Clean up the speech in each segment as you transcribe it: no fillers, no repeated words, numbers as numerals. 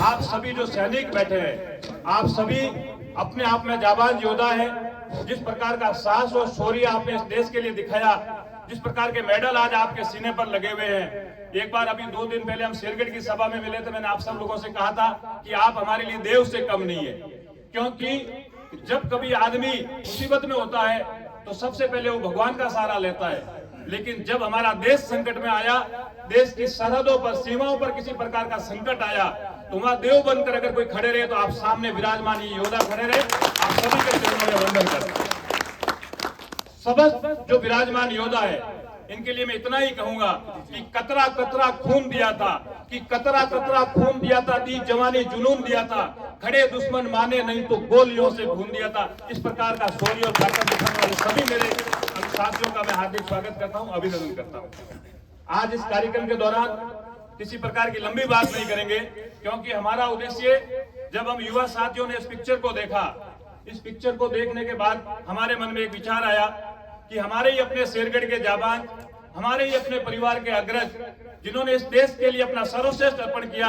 आप सभी जो सैनिक बैठे हैं, आप सभी अपने आप में जाबाज योद्धा है। जिस प्रकार का साहस और शौर्य आपने इस देश के लिए दिखाया, जिस प्रकार के मेडल आज आपके सीने पर लगे हुए हैं। एक बार अभी 2 दिन पहले हम शेरगढ़ की सभा में मिले थे, मैंने आप सब लोगों से कहा था कि आप हमारे लिए देव से कम नहीं है, क्योंकि जब कभी आदमी मुसीबत में होता है तो सबसे पहले वो भगवान का सहारा लेता है। लेकिन जब हमारा देश संकट में आया, देश की सरहदों पर, सीमाओं पर किसी प्रकार का संकट आया, तो वहां देव बनकर अगर कोई खड़े रहे तो आप सामने विराजमान ये योद्धा खड़े रहे, आप सभी के चरणों में वंदन करते। सब जो विराजमान योद्धा है, इनके लिए मैं इतना ही कहूंगा कि कतरा कतरा खून दिया था, कि कतरा कतरा खून दिया था, दी जवानी जुनून दिया था, खड़े दुश्मन माने नहीं तो गोलियों से भून दिया था। इस प्रकार का शौर्य और ताकत दिखाने वाले सभी मेरे साथियों का मैं हार्दिक स्वागत करता हूं, अभिनंदन करता हूं। आज इस कार्यक्रम के दौरान किसी प्रकार की लंबी बात नहीं करेंगे, क्योंकि हमारा उद्देश्य, जब हम युवा साथियों ने इस पिक्चर को देखा, इस पिक्चर को देखने के बाद हमारे मन में एक विचार आया कि हमारे ही अपने शेरगढ़ के जाबाज, हमारे ही अपने परिवार के अग्रज, जिन्होंने इस देश के लिए अपना सर्वश्रेष्ठ अर्पण किया,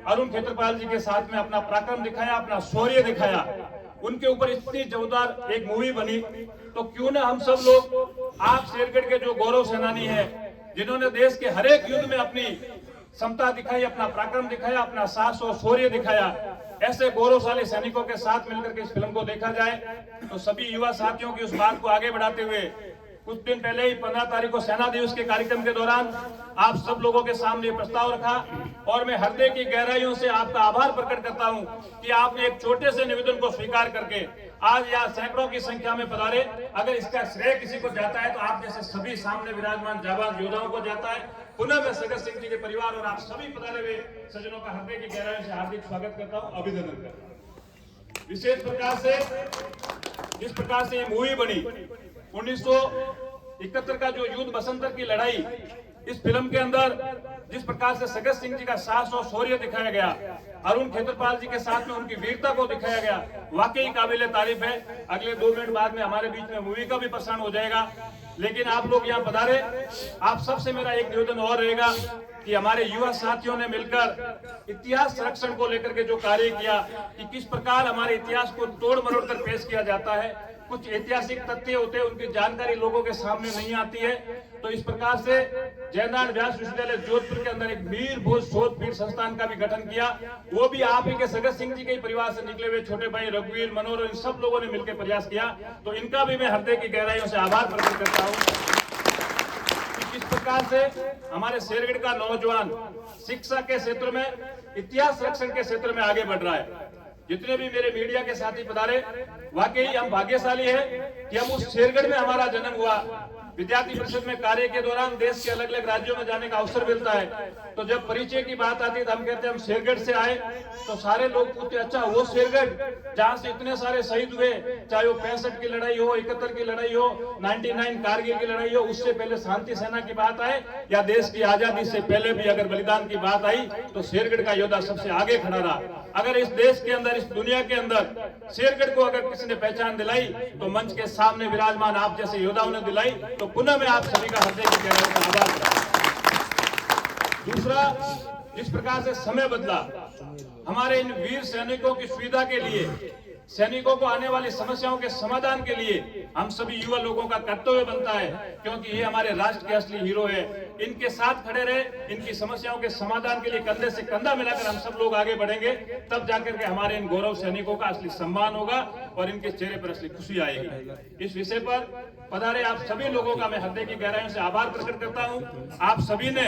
अरुण खेत्रपाल जी के साथ में अपना पराक्रम दिखाया, अपना शौर्य दिखाया, उनके ऊपर इतनी जोरदार एक मूवी बनी, तो क्यों ना हम सब लोग, आप शेरगढ़ के जो गौरव सेनानी हैं, जिन्होंने देश के हर एक युद्ध में अपनी क्षमता दिखाई, अपना पराक्रम दिखाया, अपना साहस और शौर्य दिखाया, ऐसे गौरवशाली सैनिकों के साथ मिलकर के इस फिल्म को देखा जाए। तो सभी युवा साथियों की उस बात को आगे बढ़ाते हुए, कुछ दिन पहले ही 15 तारीख को सेना दिवस के कार्यक्रम के दौरान आप सब लोगों के सामने प्रस्ताव रखा, और मैं हृदय की गहराइयों से आपका आभार प्रकट करता हूं कि आपने एक छोटे से निवेदन को स्वीकार करके आज यहाँ सैकड़ों की संख्या में पधारे। अगर इसका श्रेय किसी को जाता है तो आप जैसे सभी सामने विराजमान जाबाज योद्धाओं को जाता है। पुनः मैं सगत सिंह जी के परिवार और आप सभी पधारे हुए सज्जनों का हृदय की गहराइयों से हार्दिक स्वागत करता हूं, अभिनंदन करता हूं। विशेष प्रकार से जिस प्रकार से ये मूवी बनी, 1971 का जो युद्ध बसंतर की लड़ाई, इस फिल्म के अंदर जिस प्रकार से सगत सिंह जी का साहस और शौर्य दिखाया गया, अरुण खेत्रपाल जी के साथ में उनकी वीरता को दिखाया गया, वाकई काबिले तारीफ है। अगले 2 मिनट बाद में हमारे बीच में मूवी का भी प्रसारण हो जाएगा, लेकिन आप लोग यहाँ पधारे। आप सबसे मेरा एक निवेदन और रहेगा कि हमारे युवा साथियों ने मिलकर इतिहास संरक्षण को लेकर के जो कार्य किया, कि किस प्रकार हमारे इतिहास को तोड़ मरोड़ कर पेश किया जाता है, कुछ ऐतिहासिक तथ्य होते हैं, उनकी जानकारी लोगों के सामने नहीं आती है। तो इस प्रकार से जयनारायण व्यास विश्वविद्यालय जोधपुर के अंदर एक वीर भोज शोध पीठ संस्थान का भी गठन किया, वो भी आप ही के सगत सिंह जी के परिवार से निकले हुए छोटे भाई रघुवीर, मनोहर, इन सब लोगों ने मिलकर प्रयास किया। तो इनका भी मैं हृदय की गहराइयों से आभार प्रकट करता हूँ। किस प्रकार से हमारे शेरगढ़ का नौजवान शिक्षा के क्षेत्र में, इतिहास संरक्षण के क्षेत्र में आगे बढ़ रहा है। जितने भी मेरे मीडिया के साथी पधारे, वाकई हम भाग्यशाली हैं कि हम उस शेरगढ़ में हमारा जन्म हुआ। विद्यार्थी परिषद में कार्य के दौरान देश के अलग अलग राज्यों में जाने का अवसर मिलता है, तो जब परिचय की बात आती है तो हम कहते हैं हम शेरगढ़ से आए, तो सारे लोग पूछते अच्छा वो शेरगढ़ जहां से इतने सारे शहीद हुए, चाहे वो 65 की लड़ाई हो, 71 की लड़ाई हो, 99 कारगिल की लड़ाई हो, उससे पहले शांति सेना की बात आए, या देश की आजादी से पहले भी अगर बलिदान की बात आई तो शेरगढ़ का योद्धा सबसे आगे खड़ा रहा। अगर इस देश के अंदर, इस दुनिया के अंदर शेरगढ़ को अगर किसी ने पहचान दिलाई तो मंच के सामने विराजमान आप जैसे योद्धाओं ने दिलाई। तो पुनः मैं आप सभी का हृदय की गहराई से आभार करता हूं। दूसरा, जिस प्रकार से समय बदला, हमारे इन वीर सैनिकों की सुविधा के लिए, सैनिकों को आने वाली समस्याओं के समाधान के लिए हम सभी युवा लोगों का कर्तव्य बनता है, क्योंकि ये हमारे राष्ट्र के असली हीरो है। इनके साथ खड़े रहे, इनकी समस्याओं के समाधान के लिए कंधे से कंधा मिलाकर हम सब लोग आगे बढ़ेंगे, तब जाकर के हमारे इन गौरव सैनिकों का असली सम्मान होगा और इनके चेहरे पर असली खुशी आएगी। इस विषय पर पधारे आप सभी लोगों का मैं हृदय की गहराइयों से आभार प्रकट करता हूं। आप सभी ने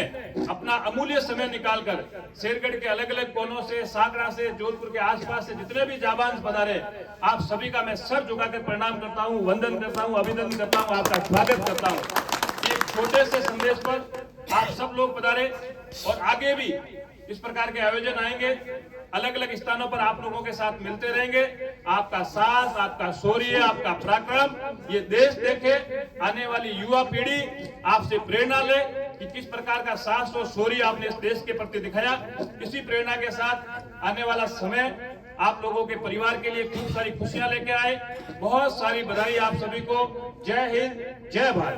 अपना अमूल्य समय निकालकर शेरगढ़ के अलग अलग कोनों से, साकरा से, जोधपुर के आसपास से जितने भी जाबाज पधारे, आप सभी का मैं सर झुकाकर प्रणाम करता हूं, वंदन करता हूं, अभिनंदन करता हूं, आपका स्वागत करता हूं। एक छोटे से संदेश पर आप सब लोग पधारे, और आगे भी इस प्रकार के आयोजन आएंगे, अलग अलग स्थानों पर आप लोगों के साथ मिलते रहेंगे। आपका साहस, आपका शौर्य, आपका पराक्रम ये देश देखे, आने वाली युवा पीढ़ी आपसे प्रेरणा ले कि किस प्रकार का साहस और शौर्य आपने इस देश के प्रति दिखाया। इसी प्रेरणा के साथ आने वाला समय आप लोगों के परिवार के लिए खूब सारी खुशियां लेके आए। बहुत सारी बधाई आप सभी को। जय हिंद, जय भारत।